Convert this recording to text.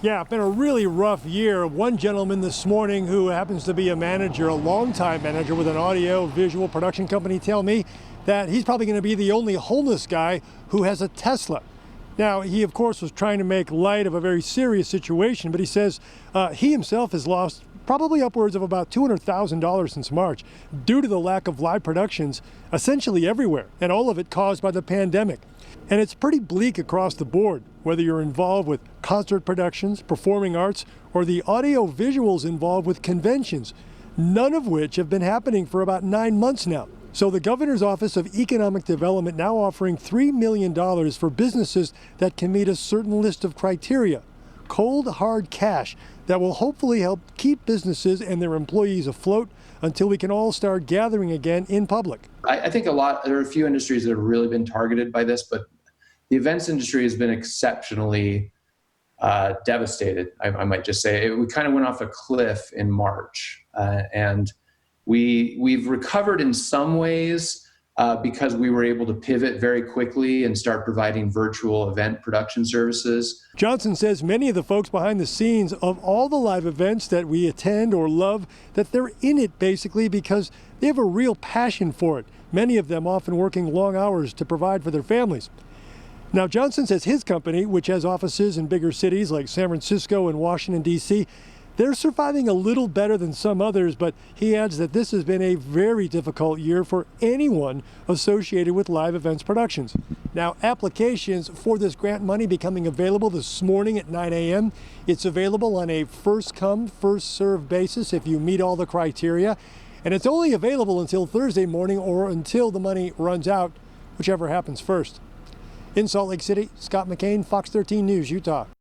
Yeah, it's been a really rough year. One gentleman this morning who happens to be a manager, a longtime manager with an audio visual production company, tell me that he's probably going to be the only homeless guy who has a Tesla. Now, he of course was trying to make light of a very serious situation, but he says he himself has lost probably upwards of about $200,000 since March due to the lack of live productions essentially everywhere, and all of it caused by the pandemic. And it's pretty bleak across the board, whether you're involved with concert productions, performing arts, or the audio visuals involved with conventions, none of which have been happening for about 9 months now. So the governor's Office of Economic Development now offering $3 million for businesses that can meet a certain list of criteria. Cold, hard cash that will hopefully help keep businesses and their employees afloat until we can all start gathering again in public. I think there are a few industries that have really been targeted by this, but the events industry has been exceptionally devastated, I might just say. We kind of went off a cliff in March, and we've recovered in some ways because we were able to pivot very quickly and start providing virtual event production services. Johnson says many of the folks behind the scenes of all the live events that we attend or love, that they're in it basically because they have a real passion for it. Many of them often working long hours to provide for their families. Now, Johnson says his company, which has offices in bigger cities like San Francisco and Washington, D.C., they're surviving a little better than some others, but he adds that this has been a very difficult year for anyone associated with live events productions. Now, applications for this grant money becoming available this morning at 9 a.m. It's available on a first-come, first-served basis if you meet all the criteria, and it's only available until Thursday morning or until the money runs out, whichever happens first. In Salt Lake City, Scott McCain, Fox 13 News, Utah.